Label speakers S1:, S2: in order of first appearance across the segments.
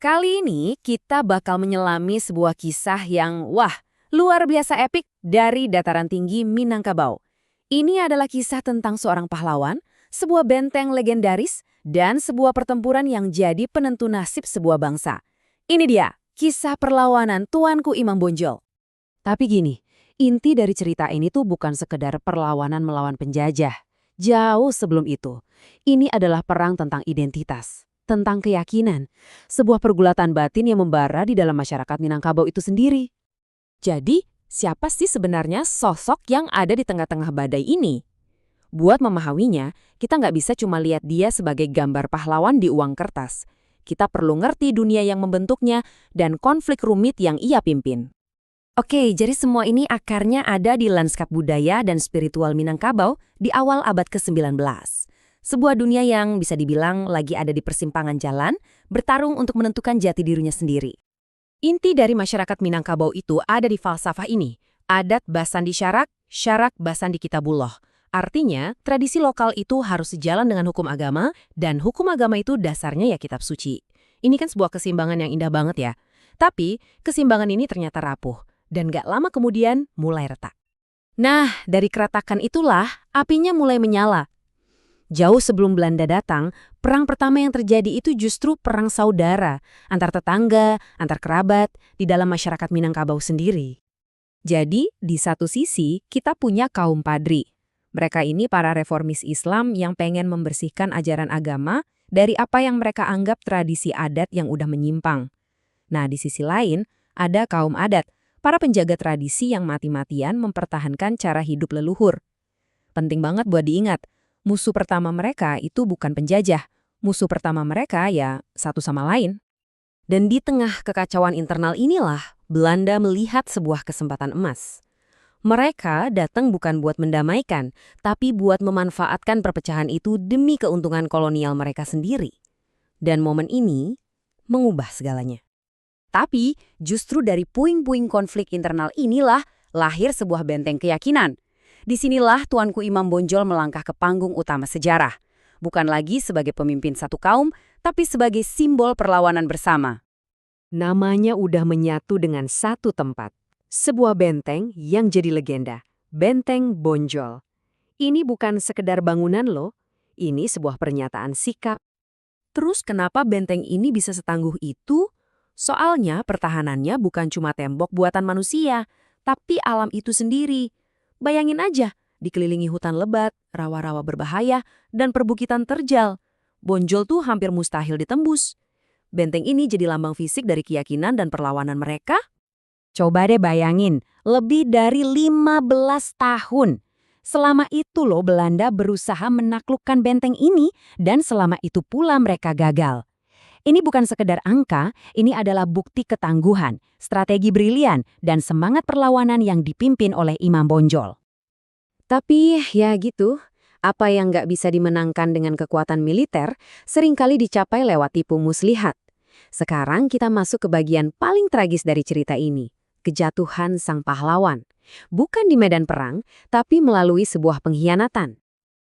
S1: Kali ini kita bakal menyelami sebuah kisah yang, luar biasa epik dari dataran tinggi Minangkabau. Ini adalah kisah tentang seorang pahlawan, sebuah benteng legendaris, dan sebuah pertempuran yang jadi penentu nasib sebuah bangsa. Ini dia, kisah perlawanan Tuanku Imam Bonjol. Tapi gini, inti dari cerita ini tuh bukan sekedar perlawanan melawan penjajah. Jauh sebelum itu, ini adalah perang tentang identitas, tentang keyakinan, sebuah pergulatan batin yang membara di dalam masyarakat Minangkabau itu sendiri. Jadi, siapa sih sebenarnya sosok yang ada di tengah-tengah badai ini? Buat memahaminya, kita nggak bisa cuma lihat dia sebagai gambar pahlawan di uang kertas. Kita perlu ngerti dunia yang membentuknya dan konflik rumit yang ia pimpin. Oke, jadi semua ini akarnya ada di lanskap budaya dan spiritual Minangkabau di awal abad ke-19. Sebuah dunia yang bisa dibilang lagi ada di persimpangan jalan, bertarung untuk menentukan jati dirinya sendiri. Inti dari masyarakat Minangkabau itu ada di falsafah ini, adat Basandi Syarak, Syarak Basandi Kitabullah. Artinya, tradisi lokal itu harus sejalan dengan hukum agama, dan hukum agama itu dasarnya ya kitab suci. Ini kan sebuah keseimbangan yang indah banget ya. Tapi, keseimbangan ini ternyata rapuh. Dan gak lama kemudian mulai retak. Nah, dari keretakan itulah apinya mulai menyala. Jauh sebelum Belanda datang, perang pertama yang terjadi itu justru perang saudara, antar tetangga, antar kerabat, di dalam masyarakat Minangkabau sendiri. Jadi, di satu sisi, kita punya kaum padri. Mereka ini para reformis Islam yang pengen membersihkan ajaran agama dari apa yang mereka anggap tradisi adat yang udah menyimpang. Nah, di sisi lain, ada kaum adat, para penjaga tradisi yang mati-matian mempertahankan cara hidup leluhur. Penting banget buat diingat, musuh pertama mereka itu bukan penjajah. Musuh pertama mereka ya satu sama lain. Dan di tengah kekacauan internal inilah, Belanda melihat sebuah kesempatan emas. Mereka datang bukan buat mendamaikan, tapi buat memanfaatkan perpecahan itu demi keuntungan kolonial mereka sendiri. Dan momen ini mengubah segalanya. Tapi, justru dari puing-puing konflik internal inilah lahir sebuah benteng keyakinan. Disinilah Tuanku Imam Bonjol melangkah ke panggung utama sejarah. Bukan lagi sebagai pemimpin satu kaum, tapi sebagai simbol perlawanan bersama. Namanya udah menyatu dengan satu tempat. Sebuah benteng yang jadi legenda. Benteng Bonjol. Ini bukan sekedar bangunan loh. Ini sebuah pernyataan sikap. Terus kenapa benteng ini bisa setangguh itu? Soalnya pertahanannya bukan cuma tembok buatan manusia, tapi alam itu sendiri. Bayangin aja, dikelilingi hutan lebat, rawa-rawa berbahaya, dan perbukitan terjal. Bonjol tuh hampir mustahil ditembus. Benteng ini jadi lambang fisik dari keyakinan dan perlawanan mereka. Coba deh bayangin, lebih dari 15 tahun. Selama itu loh Belanda berusaha menaklukkan benteng ini, dan selama itu pula mereka gagal. Ini bukan sekedar angka, ini adalah bukti ketangguhan, strategi brilian, dan semangat perlawanan yang dipimpin oleh Imam Bonjol. Tapi ya gitu, apa yang nggak bisa dimenangkan dengan kekuatan militer seringkali dicapai lewat tipu muslihat. Sekarang kita masuk ke bagian paling tragis dari cerita ini, kejatuhan sang pahlawan. Bukan di medan perang, tapi melalui sebuah pengkhianatan.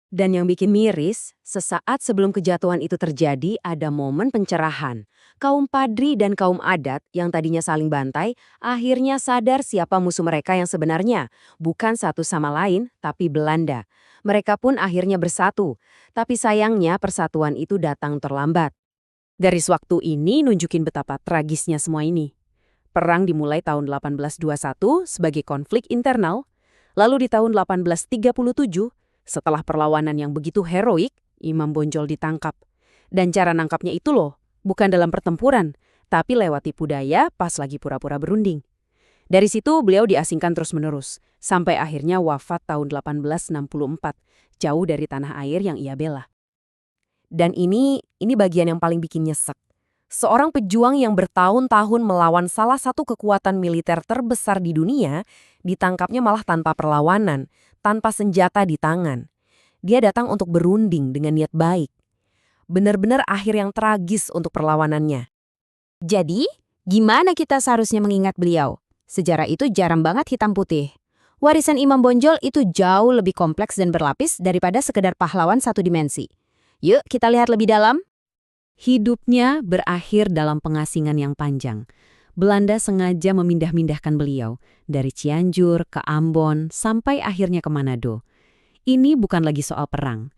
S1: Dan yang bikin miris, sesaat sebelum kejatuhan itu terjadi ada momen pencerahan. Kaum padri dan kaum adat yang tadinya saling bantai, akhirnya sadar siapa musuh mereka yang sebenarnya. Bukan satu sama lain, tapi Belanda. Mereka pun akhirnya bersatu. Tapi sayangnya persatuan itu datang terlambat. Garis waktu ini nunjukin betapa tragisnya semua ini. Perang dimulai tahun 1821 sebagai konflik internal. Lalu di tahun 1837, setelah perlawanan yang begitu heroik, Imam Bonjol ditangkap. Dan cara nangkapnya itu loh, bukan dalam pertempuran, tapi lewat tipu daya pas lagi pura-pura berunding. Dari situ beliau diasingkan terus-menerus, sampai akhirnya wafat tahun 1864, jauh dari tanah air yang ia bela. Dan ini bagian yang paling bikin nyesek. Seorang pejuang yang bertahun-tahun melawan salah satu kekuatan militer terbesar di dunia, ditangkapnya malah tanpa perlawanan, tanpa senjata di tangan. Dia datang untuk berunding dengan niat baik. Benar-benar akhir yang tragis untuk perlawanannya. Jadi, gimana kita seharusnya mengingat beliau? Sejarah itu jarang banget hitam putih. Warisan Imam Bonjol itu jauh lebih kompleks dan berlapis daripada sekedar pahlawan satu dimensi. Yuk kita lihat lebih dalam. Hidupnya berakhir dalam pengasingan yang panjang. Belanda sengaja memindah-mindahkan beliau dari Cianjur ke Ambon sampai akhirnya ke Manado. Ini bukan lagi soal perang.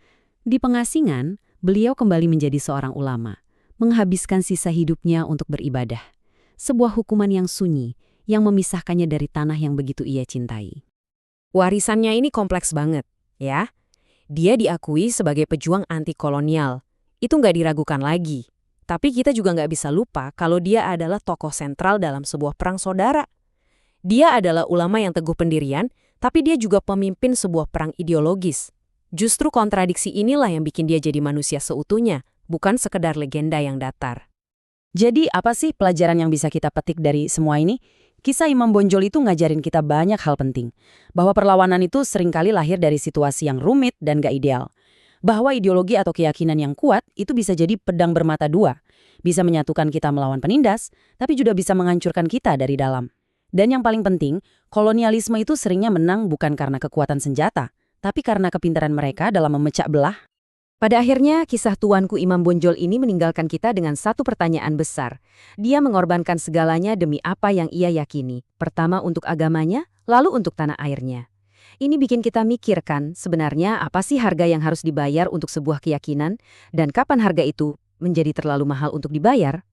S1: Di pengasingan, beliau kembali menjadi seorang ulama, menghabiskan sisa hidupnya untuk beribadah. Sebuah hukuman yang sunyi, yang memisahkannya dari tanah yang begitu ia cintai. Warisannya ini kompleks banget, ya. Dia diakui sebagai pejuang anti-kolonial. Itu nggak diragukan lagi. Tapi kita juga nggak bisa lupa kalau dia adalah tokoh sentral dalam sebuah perang saudara. Dia adalah ulama yang teguh pendirian, tapi dia juga pemimpin sebuah perang ideologis. Justru kontradiksi inilah yang bikin dia jadi manusia seutuhnya, bukan sekedar legenda yang datar. Jadi apa sih pelajaran yang bisa kita petik dari semua ini? Kisah Imam Bonjol itu ngajarin kita banyak hal penting. Bahwa perlawanan itu seringkali lahir dari situasi yang rumit dan gak ideal. Bahwa ideologi atau keyakinan yang kuat itu bisa jadi pedang bermata dua. Bisa menyatukan kita melawan penindas, tapi juga bisa menghancurkan kita dari dalam. Dan yang paling penting, kolonialisme itu seringnya menang bukan karena kekuatan senjata, tapi karena kepintaran mereka dalam memecah belah. Pada akhirnya, kisah tuanku Imam Bonjol ini meninggalkan kita dengan satu pertanyaan besar. Dia mengorbankan segalanya demi apa yang ia yakini. Pertama untuk agamanya, lalu untuk tanah airnya. Ini bikin kita mikirkan sebenarnya apa sih harga yang harus dibayar untuk sebuah keyakinan dan kapan harga itu menjadi terlalu mahal untuk dibayar?